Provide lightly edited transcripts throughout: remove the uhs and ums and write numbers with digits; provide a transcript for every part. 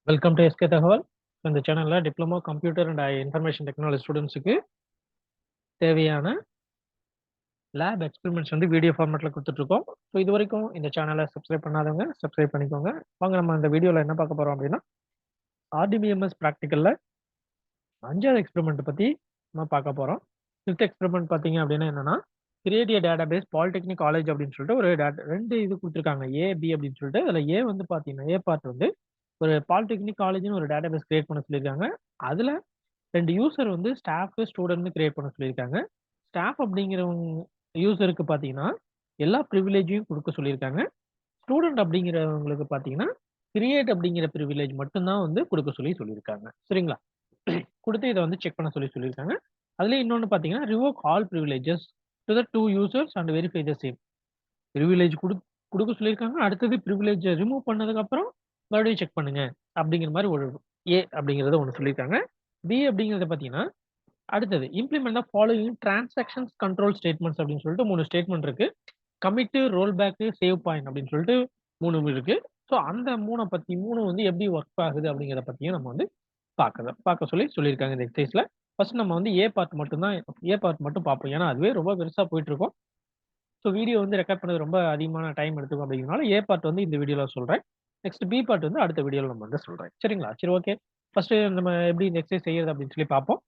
Welcome to SK தகவல். இந்த சேனல்ல diploma computer and information technology ஸ்டூடெண்ட்ஸுக்கு தேவையான லேப் எக்ஸ்பெரிமெண்ட்ஸ் வந்து வீடியோ ஃபார்மேட்ல கொடுத்துட்ருக்கோம். ஸோ இது வரைக்கும் இந்த சேனலை சப்ஸ்கிரைப் பண்ணாதவங்க சப்ஸ்கிரைப் பண்ணிக்கோங்க. வாங்க நம்ம இந்த வீடியோவில் என்ன பார்க்க போகிறோம் அப்படின்னா ஆர்டிபிஎம்எஸ் ப்ராக்டிக்கலில் 5வது எக்ஸ்பெரிமெண்ட் பற்றி நம்ம பார்க்க போகிறோம். 5th எக்ஸ்பெரிமெண்ட் பார்த்தீங்க அப்படின்னா என்னன்னா கிரியேட் டேட்டாபேஸ் பாலிடெக்னிக் காலேஜ் அப்படின்னு சொல்லிட்டு ஒரு ரெண்டு இது கொடுத்துருக்காங்க, ஏ பி அப்படின்னு சொல்லிட்டு. அதில் ஏ வந்து பார்த்தீங்கன்னா ஏ பார்ட் வந்து ஒரு பாலிடெக்னிக் காலேஜ்னு ஒரு டேட்டாபேஸ் கிரியேட் பண்ண சொல்லியிருக்காங்க. அதில் 2 யூசர் வந்து ஸ்டாஃப் ஸ்டூடெண்ட்னு கிரியேட் பண்ண சொல்லியிருக்காங்க. ஸ்டாஃப் அப்படிங்கிறவங்க யூசருக்கு பார்த்தீங்கன்னா எல்லா ப்ரிவிலேஜையும் கொடுக்க சொல்லியிருக்காங்க. ஸ்டூடெண்ட் அப்படிங்கிறவங்களுக்கு பார்த்தீங்கன்னா கிரியேட் அப்படிங்கிற ப்ரிவிலேஜ் மட்டும்தான் வந்து கொடுக்க சொல்லியிருக்காங்க. சரிங்களா? கொடுத்து இதை வந்து செக் பண்ண சொல்லியிருக்காங்க. அதுல இன்னொன்று பார்த்தீங்கன்னா revoke all privileges to the 2 users and verify the same. Privilege கொடுக்க சொல்லியிருக்காங்க. அடுத்தது ப்ரிவிலேஜ் ரிமூவ் பண்ணதுக்கு அப்புறம் மறுபடியும் செக் பண்ணுங்க அப்படிங்கிற மாதிரி ஒரு ஏ அப்படிங்கிறத ஒன்று சொல்லியிருக்காங்க. பி அப்படிங்கிறத பார்த்தீங்கன்னா அடுத்தது implement the following transactions control statements அப்படின்னு சொல்லிட்டு 3 ஸ்டேட்மெண்ட் இருக்கு. Commit, rollback, savepoint அப்படின்னு சொல்லிட்டு 3 இருக்கு. ஸோ அந்த 3 வந்து எப்படி ஒர்க் ஆகுது அப்படிங்கிறத பத்தியும் நம்ம வந்து பார்க்க சொல்லியிருக்காங்க இந்த எக்ஸசைஸ்ல. ஃபர்ஸ்ட் நம்ம வந்து ஏ பார்ட் மட்டும் பார்ப்போம். ஏன்னா அதுவே ரொம்ப பெருசா போயிட்டு இருக்கும். ஸோ வீடியோ வந்து ரெக்கார்ட் பண்ணது ரொம்ப அதிகமான டைம் எடுத்துக்கும் அப்படிங்கிறனால ஏ பார்ட் வந்து இந்த வீடியோல சொல்றேன். நெக்ஸ்ட் பி பார்ட் வந்து அடுத்த வீடியோல நம்ம வந்து சொல்றேன். சரிங்களா? சரி, ஓகே. ஃபர்ஸ்ட் நம்ம எப்படி இந்த எக்ஸசைஸ் செய்யறது அப்படின்னு சொல்லி பார்ப்போம்.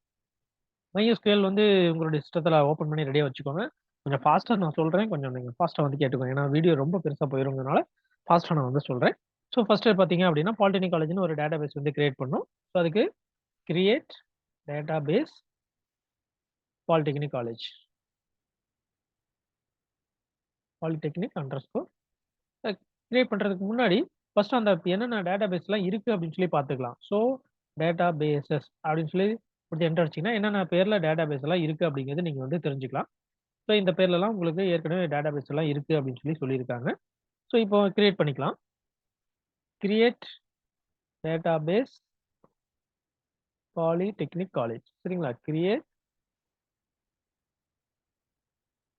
MySQL வந்து உங்களுடைய சிஸ்டத்துல ஓப்பன் பண்ணி ரெடியா வச்சுக்கோங்க. கொஞ்சம் ஃபாஸ்ட்டா நான் சொல்றேன். கொஞ்சம் நீங்க ஃபாஸ்ட்டா வந்து கேட்டுக்கோங்க. ஏன்னா வீடியோ ரொம்ப பெருசா போயிருங்கிறனால ஃபாஸ்ட்டா நான் வந்து சொல்றேன். ஸோ ஃபர்ஸ்ட் பார்த்தீங்க அப்படின்னா பாலிடெக்னிக் காலேஜ்னு ஒரு டேட்டாபேஸ் வந்து கிரியேட் பண்ணணும். ஸோ அதுக்கு create database polytechnic college polytechnic underscore create பண்றதுக்கு முன்னாடி ஃபர்ஸ்ட் அந்த என்னென்ன டேட்டாபேஸ்லாம் இருக்கு அப்படின்னு சொல்லி பார்த்துக்கலாம். ஸோ டேட்டாபேசஸ் அப்படின்னு சொல்லி கொடுத்து என்டர் அடிச்சீங்கன்னா என்னென்ன பேர்ல டேட்டாபேஸ் எல்லாம் இருக்கு அப்படிங்கிறது நீங்க வந்து தெரிஞ்சுக்கலாம். ஸோ இந்த பேர்லலாம் உங்களுக்கு ஏற்கனவே டேட்டாபேஸ் எல்லாம் இருக்கு அப்படின்னு சொல்லியிருக்காங்க. ஸோ இப்போ கிரியேட் பண்ணிக்கலாம். Create database polytechnic college. சரிங்களா? Create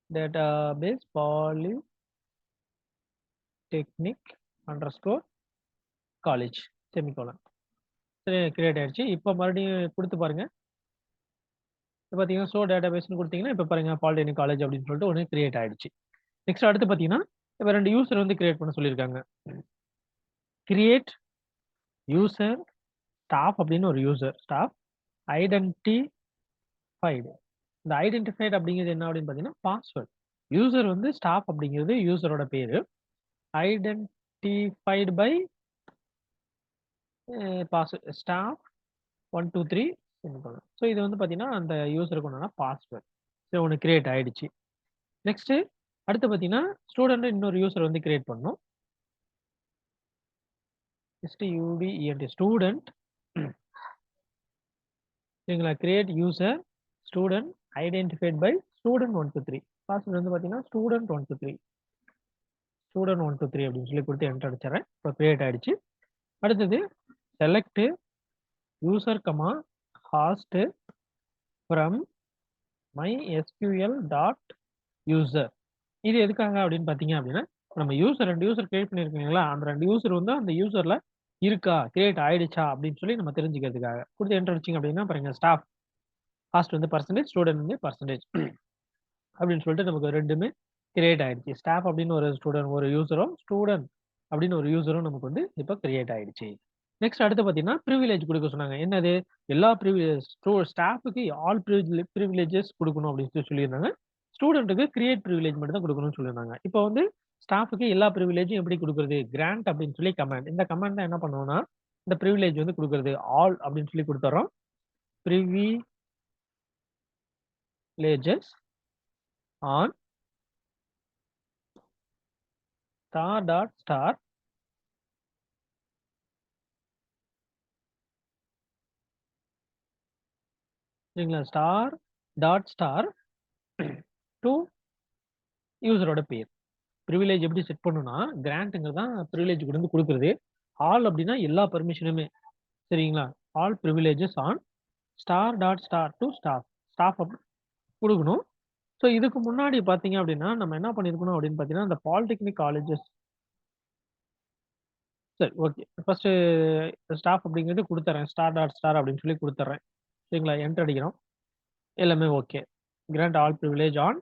database polytechnic underscore college semicolon. சரி, கிரியேட் ஆயிடுச்சு. இப்போ மறுபடியும் கொடுத்து பாருங்க. இப்போ பார்த்தீங்கன்னா ஸோ டேட்டாபேஸ்னு கொடுத்தீங்கன்னா இப்போ பாருங்க பாலிடெக்னிக் காலேஜ் அப்படின்னு சொல்லிட்டு ஒன்று கிரியேட் ஆயிடுச்சு. நெக்ஸ்ட் அடுத்து பார்த்தீங்கன்னா இப்போ 2 யூசர் வந்து கிரியேட் பண்ண சொல்லியிருக்காங்க. கிரியேட் யூசர் ஸ்டாஃப் அப்படின்னு ஒரு யூசர் ஸ்டாஃப் ஐடென்டிஃபைடு. இந்த ஐடென்டிஃபைடு அப்படிங்கிறது என்ன அப்படின்னு பார்த்தீங்கன்னா பாஸ்வேர்ட். யூசர் வந்து ஸ்டாஃப் அப்படிங்கிறது யூசரோட பேரு. Identified by password staff 123. So இது வந்து பார்த்தீங்கன்னா அந்த யூசருக்கு ஒன்றான பாஸ்வேர்ட். ஸோ ஒன்று கிரியேட் ஆயிடுச்சு. நெக்ஸ்ட் அடுத்து பார்த்தீங்கன்னா ஸ்டூடெண்ட் இன்னொரு யூசர் வந்து கிரியேட் பண்ணணும். STUDENT student. சரிங்களா? Create user student identified by student 123. Password வந்து பார்த்தீங்கன்னா ஸ்டூடெண்ட் 123 அப்படின்னு சொல்லி கொடுத்து என்டர் அடிச்சிடறேன். இப்போ கிரியேட் ஆயிடுச்சு. அடுத்தது select user comma host from MySQL dot user. இது எதுக்காக அப்படின்னு பார்த்தீங்க அப்படின்னா நம்ம யூசர் 2 யூசர் கிரியேட் பண்ணியிருக்கீங்களா, அந்த 2 யூசர் வந்து அந்த யூசர்ல இருக்கா, கிரியேட் ஆயிடுச்சா அப்படின்னு சொல்லி நம்ம தெரிஞ்சுக்கிறதுக்காக கொடுத்து என்டர் அடிச்சிங்க அப்படின்னா பாருங்க ஸ்டாஃப் ஹாஸ்ட் வந்து பர்சன்டேஜ், ஸ்டூடெண்ட் வந்து பர்சன்டேஜ் அப்படின்னு சொல்லிட்டு நமக்கு ரெண்டுமே கிரியேட் ஆயிடுச்சு. ஸ்டாஃப் அப்படின்னு ஒரு யூசரும் ஸ்டூடெண்ட் அப்படின்னு ஒரு யூசரும் நமக்கு வந்து இப்போ கிரியேட் ஆயிடுச்சு. நெக்ஸ்ட் அடுத்து பார்த்தீங்கன்னா ப்ரிவிலேஜ் கொடுக்க சொன்னாங்க. என்னது? எல்லா ஸ்டாஃபுக்கு ஆல் ப்ரிவிலேஜஸ் கொடுக்கணும் அப்படின்னு சொல்லியிருந்தாங்க. ஸ்டூடெண்ட்டுக்கு கிரியேட் ப்ரிவிலேஜ் மட்டும் தான் கொடுக்கணும்னு சொல்லியிருந்தாங்க. இப்போ வந்து ஸ்டாஃபுக்கு எல்லா ப்ரிவிலேஜும் எப்படி கொடுக்குறது? கிராண்ட் அப்படின்னு சொல்லி கமாண்ட். இந்த கமாண்ட் தான் என்ன பண்ணுவோம்னா இந்த ப்ரிவிலேஜ் வந்து கொடுக்குறது ஆல் அப்படின்னு சொல்லி கொடுத்துறோம். Privileges on star dot star சரிங்களா? ஸ்டார் டாட் ஸ்டார் டு யூசரோட பேர். ப்ரிவிலேஜ் எப்படி செட் பண்ணணும்னா கிராண்ட்ங்கிறது தான் ப்ரிவிலேஜ் வந்து கொடுக்குறது. ஆல் அப்படின்னா எல்லா பர்மிஷனுமே. சரிங்களா? All privileges on star dot star to staff staff கொடுக்கணும். ஸோ இதுக்கு முன்னாடி பார்த்தீங்க அப்படின்னா நம்ம என்ன பண்ணியிருக்கணும் அப்படின்னு பார்த்தீங்கன்னா இந்த பாலிடெக்னிக் காலேஜஸ் சரி, ஓகே. ஃபர்ஸ்ட்டு ஸ்டாஃப் அப்படிங்கிறது குடுத்துர்றேன். ஸ்டார் டாட் ஸ்டார் அப்படின்னு சொல்லி குடுத்துர்றேன். சரிங்களா? என்டர் அடிக்கிறோம். எல்லாமே okay. Grant all privilege on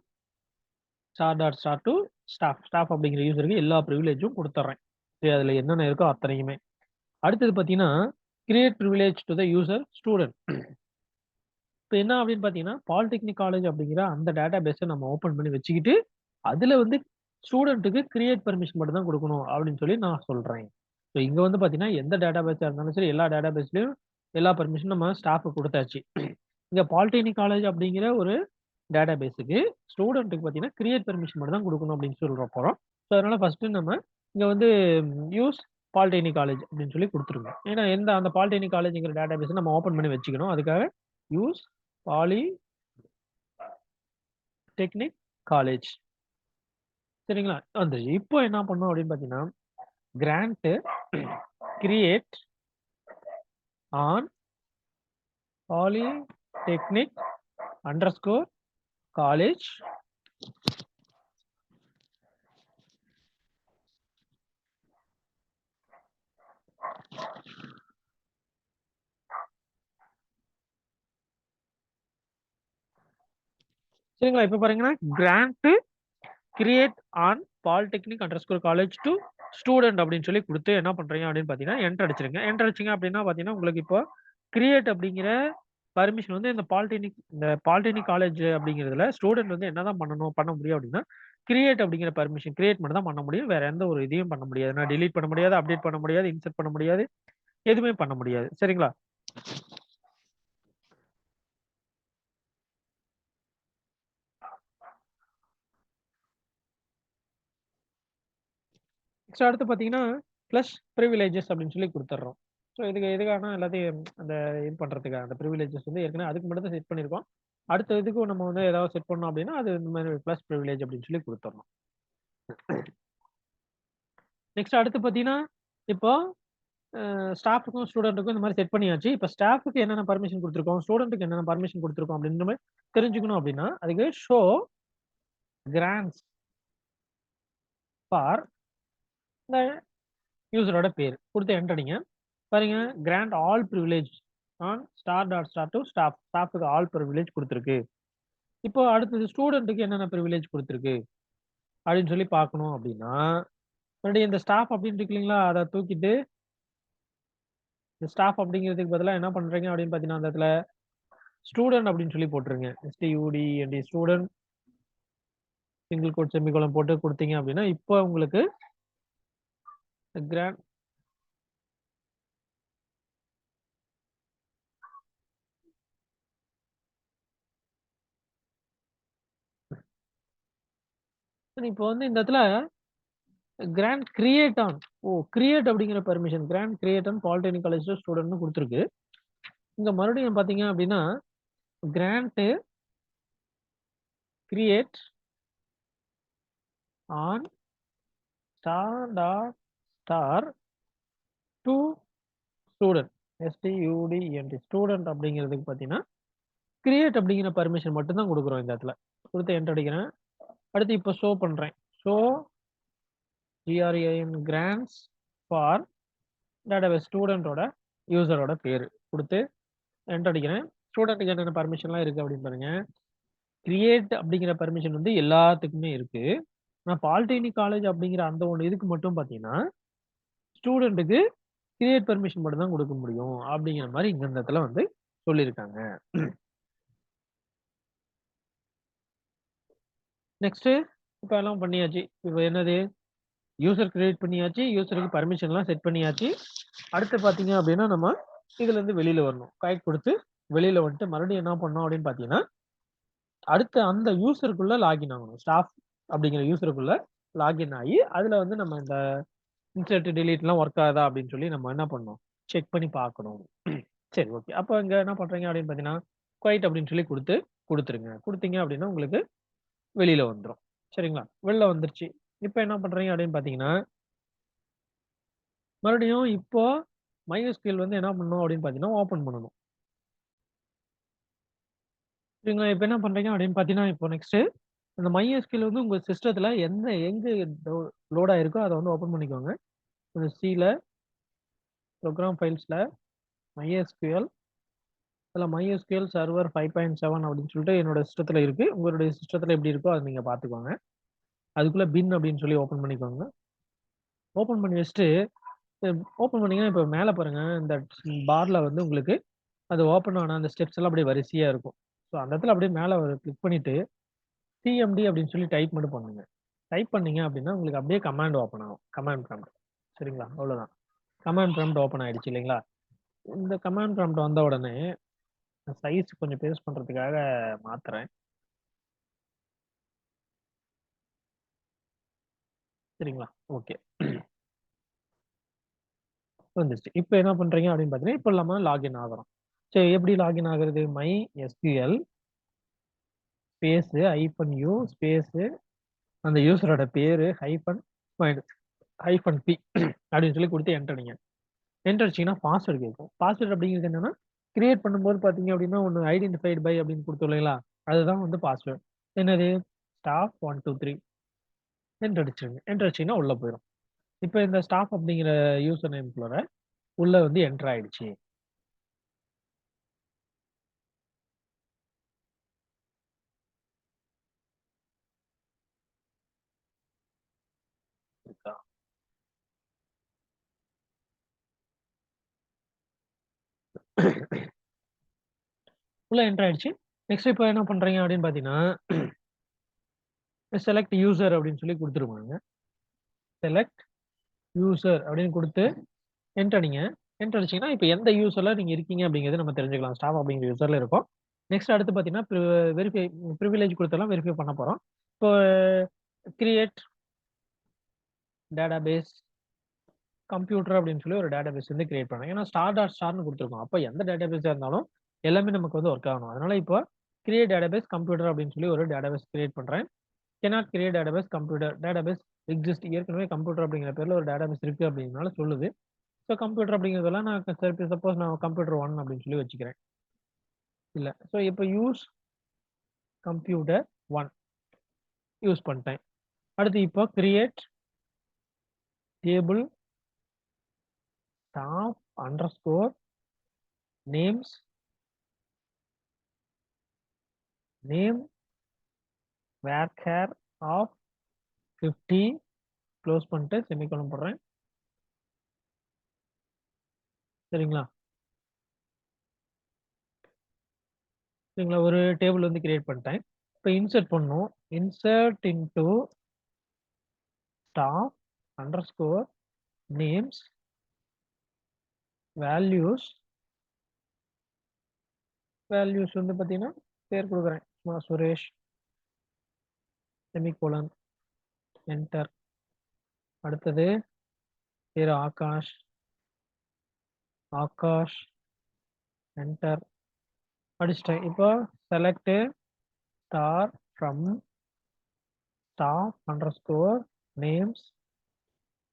star dot star to staff. Staff அப்படிங்கிற யூசருக்கு எல்லா பிரிவிலேஜும் குடுத்துர்றேன். சரி, அதுல என்னென்ன இருக்கோ அத்தனையுமே. அடுத்தது பார்த்தீங்கன்னா, create privilege to the user student. இப்ப என்ன அப்படின்னு பார்த்தீங்கன்னா, பாலிடெக்னிக் காலேஜ் அப்படிங்கிற அந்த டேட்டாபேஸ நம்ம ஓப்பன் பண்ணி வச்சுக்கிட்டு, அதுல வந்து ஸ்டூடண்ட்டுக்கு கிரியேட் பெர்மிஷன் மட்டும் தான் குடுக்கணும் அப்படின்னு சொல்லி நான் சொல்றேன். ஸோ இங்க வந்து பார்த்தீங்கன்னா, எந்த டேட்டாபேஸா இருந்தாலும் சரி, எல்லா டேட்டாபேஸ்லயும் எல்லா பெர்மிஷனும் நம்ம ஸ்டாஃப்க்கு குடுத்தாச்சு. இங்க பாலிடெக்னிக் காலேஜ் அப்படிங்கிற ஒரு டேட்டாபேஸுக்கு ஸ்டூடண்ட்டுக்கு பார்த்தீங்கன்னா, கிரியேட் பெர்மிஷன் மட்டும் தான் குடுக்கணும் அப்படின்னு சொல்ல போறோம். ஸோ அதனால ஃபர்ஸ்ட்டு நம்ம இங்க வந்து யூஸ் பாலிடெக்னிக் காலேஜ் அப்படின்னு சொல்லி குடுத்துருங்க. ஏன்னா எந்த அந்த பாலிடெக்னிக் காலேஜ்ங்கிற டேட்டாபேஸ நம்ம ஓப்பன் பண்ணி வச்சுக்கணும். அதுக்காக யூஸ் பாலிடெக்னிக் காலேஜ். சரிங்களா? வந்துருச்சு. இப்போ என்ன பண்ணணும் அப்படின்னு பார்த்தீங்கன்னா, grant create on polytechnic underscore college சரிங்களா? இப்ப பாருங்கன்னா, grant create on polytechnic underscore college to student அப்படின்னு சொல்லி குடுத்து என்ன பண்றீங்க அப்படின்னு பார்த்தீங்கன்னா, என்டர் அடிச்சிருங்க. என்டர் அடிச்சீங்க அப்படின்னா பார்த்தீங்கன்னா, உங்களுக்கு இப்போ கிரியேட் அப்படிங்கிற பர்மிஷன் வந்து இந்த பாலிடெக்னிக் காலேஜ் அப்படிங்கிறதுல ஸ்டூடண்ட் வந்து என்னதான் பண்ண முடியும் அப்படின்னா, கிரியேட் அப்படிங்கிற பர்மிஷன் கிரியேட் மட்டும் தான் பண்ண முடியும். வேற எந்த ஒரு இதையும் பண்ண முடியாது. நான் டெலீட் பண்ண முடியாது, அப்டேட் பண்ண முடியாது, இன்சர்ட் பண்ண முடியாது. எதுவுமே பண்ண முடியாது. சரிங்களா? நெக்ஸ்ட் அடுத்து பார்த்தீங்கன்னா, பிளஸ் பிரிவிலேஜஸ் அப்படின்னு சொல்லி குடுத்துர்றோம். ஸோ இதுக்கு எதுக்காகனா எல்லாத்தையும் அந்த இது பண்றதுக்காக அந்த பிரிவிலேஜஸ் வந்து ஏற்கனவே அதுக்கு மட்டும் தான் செட் பண்ணியிருக்கோம். அடுத்த இதுக்கும் நம்ம வந்து ஏதாவது செட் பண்ணோம் அப்படின்னா, அது இந்த மாரி பிளஸ் பிரிவிலேஜ் அப்படின்னு சொல்லி குடுத்துரணும். நெக்ஸ்ட் அடுத்து பார்த்தீங்கன்னா, இப்போ ஸ்டாஃப்க்கும், ஸ்டூடண்ட்டுக்கும் இந்த மாரி செட் பண்ணியாச்சு. இப்ப ஸ்டாஃப்க்கு என்னென்ன பர்மிஷன் குடுத்துருக்கோம், ஸ்டூடண்ட்க்கு என்னென்ன பர்மிஷன் குடுத்துருக்கோம் அப்படின்ற மாரி தெரிஞ்சுக்கணும் அப்படின்னா, அதுக்கு ஷோ கிராண்ட்ஸ் ஃபார் இந்த யூசரோட பேரு குடுத்து என்டர் அடிங்க. பாருங்க grant all privilege on star dot star to staff. ஸ்டாஃப்க்கு ஆல் பிரிவிலேஜ் குடுத்துருக்கு. இப்போ அடுத்தது ஸ்டூடண்ட்க்கு என்னென்ன பிரிவிலேஜ் குடுத்துருக்கு அப்படின்னு சொல்லி பார்க்கணும் அப்படின்னா, மறுபடியும் இந்த ஸ்டாஃப் அப்படின்னு இருக்கு இல்லைங்களா? அத தூக்கிட்டு இந்த ஸ்டாஃப் அப்படிங்கிறதுக்கு பதிலா என்ன பண்றீங்க அப்படின்னு பார்த்தீங்கன்னா, அந்த இடத்துல ஸ்டூடண்ட் அப்படின்னு சொல்லி போட்டுருங்க. STUDENT student single quote semicolon போட்டு குடுத்தீங்க அப்படின்னா, இப்போ உங்களுக்கு கிராண்ட் இப்போ வந்து இந்த இடத்துல கிராண்ட் கிரியேட் ஆன் கிரியேட் அப்படிங்கிற permission grant create on polytechnic college ஸ்டூடண்ட்னு குடுத்துருக்கு. இங்க மறுபடியும் பார்த்தீங்க அப்படின்னா, grant create on star dot star to student STUDENT அப்படிங்கிறதுக்கு பார்த்தீங்கன்னா, கிரியேட் அப்படிங்கிற பெர்மிஷன் மட்டும் தான் குடுக்குறோம் இந்த இடத்துல. குடுத்து என்டர் அடிக்கிறேன். அடுத்து இப்போ ஷோ பண்றேன். Show GRAN grants for database ஸ்டூடண்டோட யூசரோட பேரு குடுத்து என்டர் அடிக்கிறேன். ஸ்டூடண்ட்க்கு என்னென்ன பர்மிஷன்லாம் இருக்கு அப்படின்னு பாருங்க. கிரியேட் அப்படிங்கிற பெர்மிஷன் வந்து எல்லாத்துக்குமே இருக்கு. ஆனா பாலிடெக்னிக் காலேஜ் அப்படிங்கிற அந்த ஒண்ணு இதுக்கு மட்டும் பார்த்தீங்கன்னா, ஸ்டூடண்ட்க்கு கிரியேட் பெர்மிஷன் மட்டும் தான் குடுக்க முடியும். அப்படிங்கிற மாரி இங்க இந்த இடத்துல வந்து சொல்லியிருக்காங்க. நெக்ஸ்ட் இப்ப எல்லாம் பண்ணியாச்சு. இப்ப என்னது யூசர் கிரியேட் பண்ணியாச்சு. யூசருக்கு பர்மிஷன்லாம் செட் பண்ணியாச்சு. அடுத்து பார்த்தீங்க அப்படின்னா, நம்ம இதுலருந்து வெளியில வரணும். கரெக்ட் குடுத்து வெளியில வந்துட்டு மறுபடியும் என்ன பண்ணணும் அப்படின்னு பார்த்தீங்கன்னா, அடுத்து அந்த யூசருக்குள்ள லாகின் ஆகணும். ஸ்டாஃப் அப்படிங்கிற யூசருக்குள்ள லாகின் ஆயி, அதுல வந்து நம்ம இந்த இன்சர்ட், டெலீட்லாம் ஒர்க் ஆகுதா அப்படின்னு சொல்லி நம்ம என்ன பண்ணணும்? செக் பண்ணி பார்க்கணும். சரி, ஓகே. அப்ப இங்க என்ன பண்றீங்க அப்படின்னு பார்த்தீங்கன்னா, குவைட் அப்படின்னு சொல்லி குடுத்துருங்க. குடுத்தீங்க அப்படின்னா உங்களுக்கு வெளியில வந்துரும். சரிங்களா? வெளில வந்துருச்சு. இப்ப என்ன பண்றீங்க அப்படின்னு பார்த்தீங்கன்னா, மறுபடியும் இப்போ MySQL வந்து என்ன பண்ணணும் அப்படின்னு பார்த்தீங்கன்னா, ஓப்பன் பண்ணணும். சரிங்களா? இப்ப என்ன பண்றீங்க அப்படின்னு பார்த்தீங்கன்னா, இப்போ நெக்ஸ்ட் அந்த MySQL வந்து உங்க சிஸ்டத்துல எங்க டோ லோட் ஆயிருக்கோ அத வந்து ஓப்பன் பண்ணிக்கோங்க. கொஞ்சம் Cல ப்ரோக்ராம் ஃபைல்ஸில் MySQL அதில் MySQL சர்வர் 5.7 அப்படின்னு சொல்லிட்டு என்னோட சிஸ்டத்தில் இருக்குது. உங்களுடைய சிஸ்டத்தில் எப்படி இருக்கோ அதை நீங்கள் பார்த்துக்கோங்க. அதுக்குள்ளே பின் அப்படின்னு சொல்லி ஓப்பன் பண்ணிக்கோங்க. ஓப்பன் பண்ணி வச்சுட்டு ஓப்பன் பண்ணிங்கன்னா இப்போ மேலே பாருங்கள், இந்த பாரில் வந்து உங்களுக்கு அது ஓப்பன் ஆன அந்த ஸ்டெப்ஸ் எல்லாம் அப்படியே வரிசையாக இருக்கும். ஸோ அந்த இடத்துல அப்படியே மேலே கிளிக் பண்ணிவிட்டு TMD அப்படின்னு சொல்லி டைப் மட்டும் பண்ணுங்க. டைப் பண்ணீங்க அப்படின்னா உங்களுக்கு அப்படியே கமாண்ட் ஓப்பன் ஆகும். Command prompt. சரிங்களா? அவ்வளோதான். கமாண்ட் ப்ராம்ப்ட் ஓப்பன் ஆயிடுச்சு இல்லைங்களா? இந்த கமாண்ட் ப்ராம்ப்ட் வந்த உடனே சைஸ் கொஞ்சம் பெருசு பண்றதுக்காக மாத்துறேன். சரிங்களா? ஓகே. வந்துருச்சு. இப்போ என்ன பண்றீங்க அப்படின்னு பார்த்தீங்கன்னா, இப்போ நம்ம லாகின் ஆகுறோம். சரி, எப்படி லாகின் ஆகுறது? MySQL ஸ்பேஸ் -u ஸ்பேஸ் அந்த யூசரோட பேரு -p அப்படின்னு சொல்லி கொடுத்து என்டர் அடிங்க. என்டர் அடிச்சீங்கன்னா பாஸ்வேர்டு கேட்கும். பாஸ்வேர்டு அப்படிங்கிறது என்னன்னா, கிரியேட் பண்ணும்போது பார்த்தீங்க அப்படின்னா ஒன்று ஐடென்டிஃபைடு பை அப்படின்னு கொடுத்தோம் இல்லைங்களா? அதுதான் வந்து பாஸ்வேர்டு. என்னது? ஸ்டாஃப் 123 என்டர் அடிச்சிருங்க. என்டர் அடிச்சீங்கன்னா உள்ள போயிடும். இப்போ இந்த ஸ்டாஃப் அப்படிங்கிற யூசர் நேம்குள்ளார உள்ள வந்து என்டர் ஆயிடுச்சு. இருக்கா? உள்ள என்டர் ஆயிடுச்சு. நெக்ஸ்ட் இப்போ என்ன பண்றீங்க அப்படின்னு பார்த்தீங்கன்னா, செலக்ட் யூசர் அப்படின்னு சொல்லி கொடுத்துருவாங்க. செலக்ட் யூசர் அப்படின்னு கொடுத்து என்டர் அடிங்க. என்டர் அடிச்சீங்கன்னா இப்போ எந்த யூசர்ல நீங்க இருக்கீங்க அப்படிங்கிறது நம்ம தெரிஞ்சுக்கலாம். ஸ்டாஃப் அப்படிங்கிற யூசர்ல இருக்கும். நெக்ஸ்ட் அடுத்து பார்த்தீங்கன்னா, வெரிஃபை ப்ரிவிலேஜ் கொடுத்தெல்லாம் வெரிஃபை பண்ண போறோம். இப்போ கிரியேட் டேட்டாபேஸ் கம்ப்யூட்டர் அப்படின்னு சொல்லி ஒரு டேட்டாபேஸ் வந்து கிரியேட் பண்ணேன். ஏன்னா ஸ்டார்னு கொடுத்துருக்கோம். அப்போ எந்த டேட்டாபேஸா இருந்தாலும் எல்லாமே நமக்கு வந்து ஒர்க் ஆகணும். அதனால இப்போ கிரியேட் டேட்டாபேஸ் கம்ப்யூட்டர் அப்படின்னு சொல்லி ஒரு டேட்டாபேஸ் கிரியேட் பண்றேன். cannot create database computer database exist ஏற்கனவே கம்ப்யூட்டர் அப்படிங்கிற பேர்ல ஒரு டேட்டாபேஸ் இருக்கு அப்படிங்கறனால சொல்லுது. ஸோ கம்ப்யூட்டர் அப்படிங்கிறதெல்லாம் நான் சப்போஸ் நான் கம்ப்யூட்டர் 1 அப்படின்னு சொல்லி வச்சுக்கிறேன். இல்ல. ஸோ இப்போ யூஸ் கம்ப்யூட்டர் 1 யூஸ் பண்ணிட்டேன். அடுத்து இப்போ create table staff underscore names name varchar of 50 close பண்ணிட்டு செமிகோலன் போடுறேன். சரிங்களா? சரிங்களா? ஒரு டேபிள் வந்து கிரியேட் பண்ணிட்டேன். இப்போ இன்சர்ட் பண்ணும். Insert into staff underscore names values வந்து பார்த்தீங்கன்னா பேர் கொடுக்குறேன். சும்மா சுரேஷ் செமிகோலன் என்டர். அடுத்தது பேர் ஆகாஷ் என்டர் அடிச்சிட்டேன். இப்போ select star from staff underscore names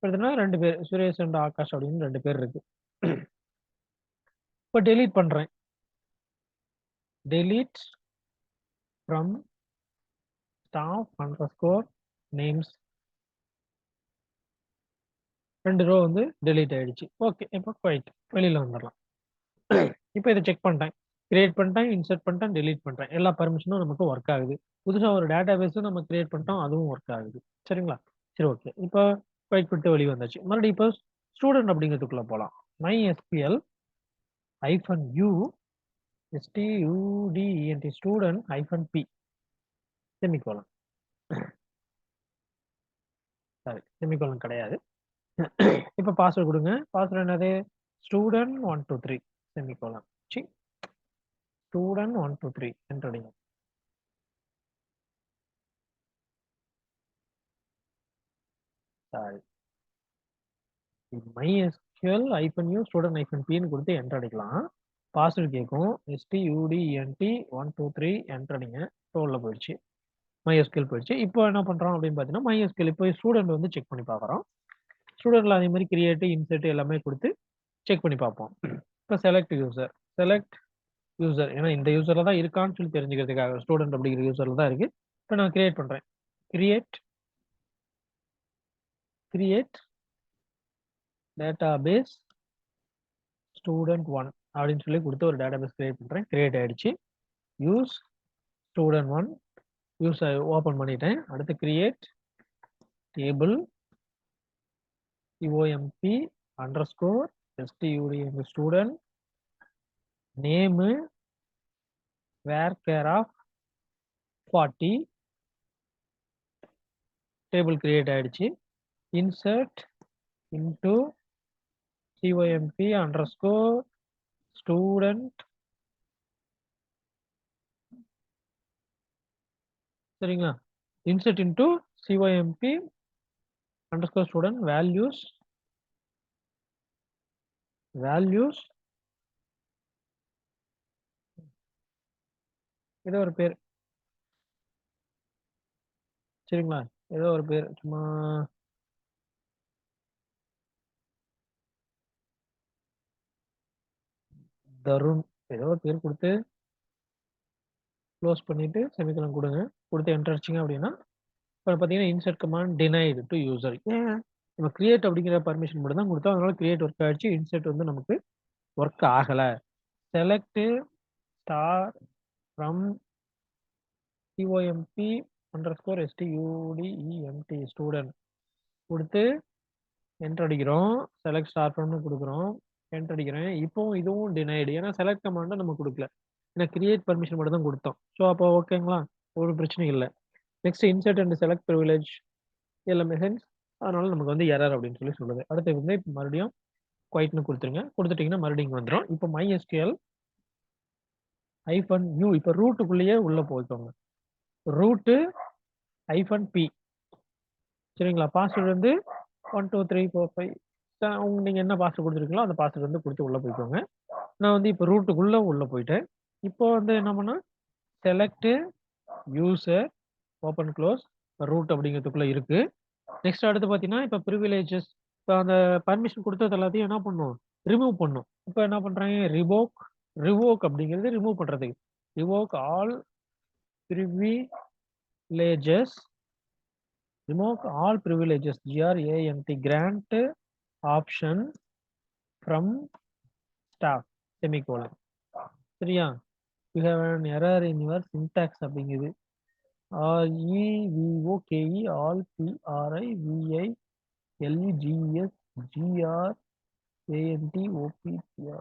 பார்த்தீங்கன்னா 2 பேர் சுரேஷ் அண்ட் ஆகாஷ் அப்படின்னு 2 பேர் இருக்கு. இப்போ டெலீட் பண்றேன். Delete from staff underscore names 2 row வந்து டெலீட் ஆயிடுச்சு. ஓகே. இப்போ குவைட் வெளியில வந்துடலாம். இப்போ இதை செக் பண்ணிட்டேன். கிரியேட் பண்ணிட்டேன், இன்சர்ட் பண்ணிட்டேன், டெலீட் பண்ணிட்டேன். எல்லா பர்மிஷனும் நமக்கு ஒர்க் ஆகுது. புதுசா ஒரு டேட்டாபேஸும் நம்ம கிரியேட் பண்ணிட்டோம், அதுவும் ஒர்க் ஆகுது. சரிங்களா? சரி, ஓகே. இப்போ குவைட் விட்டு வெளியே வந்தாச்சு. மறுபடியும் இப்போ ஸ்டூடெண்ட் அப்படிங்கிறதுக்குள்ள போகலாம். MySQL -u student student -p semicolon. Sorry, semicolon கிடையாது. இப்போ பாஸ்வேர்ட் கொடுங்க. பாஸ்வேர்ட் என்னது? Student 123 semicolon. சி ஸ்டூடெண்ட் 123 என்டர் அடிங்க. Sorry, MySQL -u student -p கொடுத்து என்டர் அடிக்கலாம். பாஸ்வேர்ட் கேட்கும். student 123 என்டர் அடிங்க. உள்ள போயிடுச்சு. MySQL போயிடுச்சு. இப்போ என்ன பண்றோம் அப்படின்னு பார்த்தீங்கன்னா, MySQL இப்போ ஸ்டூடெண்ட் வந்து செக் பண்ணி பார்க்குறோம். ஸ்டூடெண்ட்ல அதே மாதிரி கிரியேட் இன்சர்ட் எல்லாமே கொடுத்து செக் பண்ணி பார்ப்போம். இப்போ செலக்ட் யூசர் ஏன்னா இந்த யூசர்ல தான் இருக்கான்னு சொல்லி தெரிஞ்சுக்கிறதுக்காக ஸ்டூடெண்ட் அப்படிங்கிற யூசர்ல தான் இருக்கு. இப்போ நான் கிரியேட் பண்றேன். கிரியேட் டேட்டாபேஸ் student1 அப்படின்னு சொல்லி கொடுத்து ஒரு டேட்டாபேஸ் கிரியேட் பண்றேன். கிரியேட் ஆயிடுச்சு. யூஸ் student1 யூஸ் ஓபன் பண்ணிட்டேன். அடுத்து create table comp underscore stud student name varchar of 40 table create ஆயிடுச்சு. Insert into comp underscore student சரிங்களா. Insert into comp underscore student values ஏதோ ஒரு பேர் சரிங்களா. ஏதோ ஒரு பேர் சும்மா தருண் ஏதோ ஒரு பேர் கொடுத்து க்ளோஸ் பண்ணிட்டு செமிகோலன் கொடுங்க. கொடுத்து என்டர் அடிச்சிங்க அப்படின்னா இப்போ பார்த்தீங்கன்னா insert command denied to user. ஏன் நம்ம கிரியேட் அப்படிங்கிற பர்மிஷன் மட்டும் தான் கொடுத்தோம். அதனால கிரியேட் ஒர்க் ஆயிடுச்சு. இன்சர்ட் வந்து நமக்கு ஒர்க் ஆகலை. Select star from comp underscore student student கொடுத்து என்டர் அடிக்கிறோம். செலக்ட் ஸ்டார் ஃப்ரம்னு கொடுக்குறோம். என்டர் அடிக்கிறேன். இப்போ இதுவும் டினைடு. ஏன்னா செலக்ட் கமாண்டை நம்ம கொடுக்கல. ஏன்னா கிரியேட் பர்மிஷன் மட்டும் தான் கொடுத்தோம். ஸோ அப்போ ஓகேங்களா, ஒரு பிரச்சனையும் இல்லை. Next insert and select privilege எல்லாமே சென்ஸ். அதனால நமக்கு வந்து எரர் அப்படின்னு சொல்லி சொல்லுது. அடுத்து வந்து இப்போ மறுபடியும் குவைட்னு கொடுத்துருங்க. கொடுத்துட்டீங்கன்னா மறுபடியும் வந்துடும். இப்போ MySQL -u இப்போ ரூட்டுக்குள்ளேயே உள்ள போய்க்கோங்க. ரூட்டு -p சரிங்களா. பாஸ்வேர்டு வந்து 1 2 3 4 5 நீங்க என்ன பாஸ்வேர்டு கொடுத்துருக்கீங்களோ அந்த பாஸ்வேர்டு வந்து கொடுத்து உள்ள போய்க்கோங்க. நான் வந்து இப்போ ரூட்டுக்குள்ள உள்ள போயிட்டேன். இப்போ வந்து என்ன பண்ணா select user open close root அப்படிங்கிறதுக்குள்ள இருக்கு. நெக்ஸ்ட் அடுத்து பார்த்தீங்கன்னா இப்போ ப்ரிவிலேஜஸ் இப்போ அந்த பர்மிஷன் கொடுத்தது எல்லாத்தையும் என்ன பண்ணும், ரிமூவ் பண்ணும். இப்போ என்ன பண்றாங்க, ரிவோக் அப்படிங்கிறது ரிமூவ் பண்றதுக்கு revoke all privileges grant option from staff semicolon சரியா. you have an error in your syntax அப்படிங்குது. REVOKE all PRIVILEGS GRANTOPTR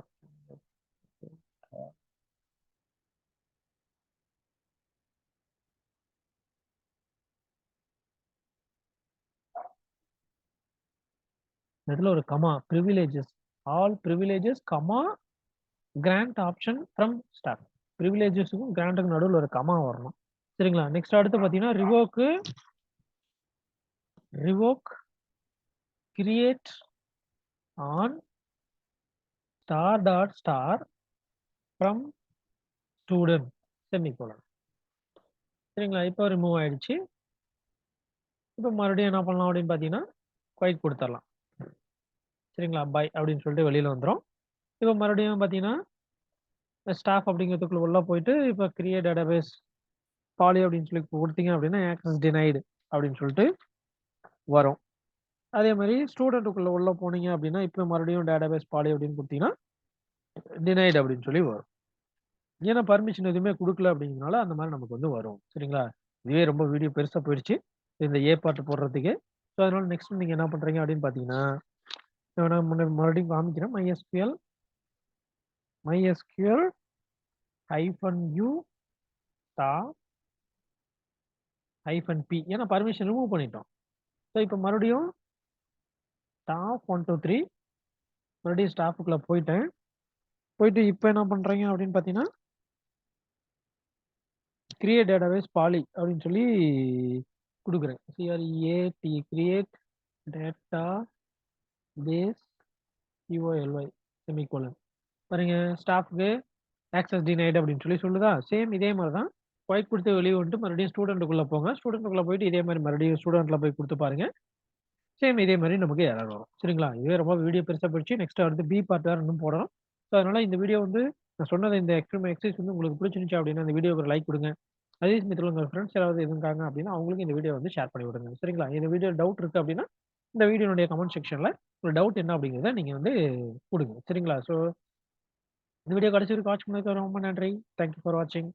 இதுல ஒரு comma privileges all privileges comma grant option from staff. ப்ரிவிலேஜஸுக்கும் கிராண்டுக்கும் நடுவில் ஒரு கமா வரணும் சரிங்களா. நெக்ஸ்ட் அடுத்து பார்த்தீங்கன்னா revoke create on star from student semicolon சரிங்களா. இப்போ ரிமூவ் ஆயிடுச்சு. இப்போ மறுபடியும் என்ன பண்ணலாம் அப்படின்னு பார்த்தீங்கன்னா குவைட் கொடுத்துடலாம் சரிங்களா. பை அப்படின்னு சொல்லிட்டு வெளியில வந்துடும். இப்போ மறுபடியும் பார்த்தீங்கன்னா ஸ்டாஃப் அப்படிங்கிறதுக்குள்ள உள்ள போயிட்டு இப்போ கிரியேட் டேட்டாபேஸ் பாலி அப்படின்னு சொல்லி கொடுத்தீங்க அப்படின்னா ஆக்சஸ் டினைடு அப்படின்னு சொல்லிட்டு வரும். அதே மாதிரி ஸ்டூடெண்ட்டுக்குள்ள உள்ள போனீங்க அப்படின்னா இப்போ மறுபடியும் டேட்டாபேஸ் பாலி அப்படின்னு கொடுத்தீங்கன்னா டினைடு அப்படின்னு சொல்லி வரும். ஏன்னா பர்மிஷன் எதுவுமே கொடுக்கல அப்படிங்கிறனால அந்த மாதிரி நமக்கு வந்து வரும் சரிங்களா. இதுவே ரொம்ப வீடியோ பெருசா போயிடுச்சு இந்த ஏ பார்ட் போடுறதுக்கு. ஸோ அதனால நெக்ஸ்ட் நீங்க என்ன பண்றீங்க அப்படின்னு பார்த்தீங்கன்னா நான் மறுபடியும் காமிக்கிறேன். MySQL -u -p ஏன்னா பர்மிஷன் ரிமூவ் பண்ணிட்டோம். ஸோ இப்போ மறுபடியும் staff 1 2 3 மறுபடியும் ஸ்டாஃபுக்குள்ள போயிட்டு இப்போ என்ன பண்றீங்க அப்படின்னு பார்த்தீங்கன்னா கிரியேட் டேட்டாபேஸ் பாலி அப்படின்னு சொல்லி கொடுக்குறேன். CREAT create database POLY semicolon பாருங்க. ஸ்டாஃப்க்கு ஆக்சஸ் டினைடு அப்படின்னு சொல்லி சொல்லுதா. சேம் இதே மாதிரி தான் குவைட் கொடுத்து வெளியே வந்துட்டு மறுபடியும் ஸ்டூடெண்ட்டுக்குள்ள போங்க. ஸ்டூடெண்ட்டுக்குள்ள போயிட்டு இதே மாதிரி மறுபடியும் ஸ்டூடெண்ட்ல போய் கொடுத்து பாருங்க. சேம் இதே மாதிரி நமக்கு எரர் வரும் சரிங்களா. இதுவே ரொம்ப வீடியோ பெருசா போயிடுச்சு. நெக்ஸ்ட் அடுத்து பி பார்ட் வேறு இன்னும் போடணும். ஸோ அதனால இந்த வீடியோ வந்து நான் சொன்னது இந்த எக்ஸசைஸ் வந்து உங்களுக்கு பிடிச்சிருந்துச்சு அப்படின்னா இந்த வீடியோக்கு ஒரு லைக் கொடுங்க. அதே சமயத்தில் உங்கள் ஃப்ரெண்ட்ஸ் யாராவது இருக்காங்க அப்படின்னா அவங்களுக்கு இந்த வீடியோ வந்து ஷேர் பண்ணி விடுங்க சரிங்களா. இந்த வீடியோ டவுட் இருக்கு அப்படின்னா இந்த வீடியோனுடைய கமெண்ட் செக்ஷன்ல ஒரு டவுட் என்ன அப்படிங்கிறத நீங்க வந்து கொடுங்க சரிங்களா. ஸோ இந்த வீடியோ கடைசி வரைக்கும் வாட்ச் பண்ணதுக்கு ரொம்ப நன்றி. தேங்க் யூ ஃபார் வாட்சிங்.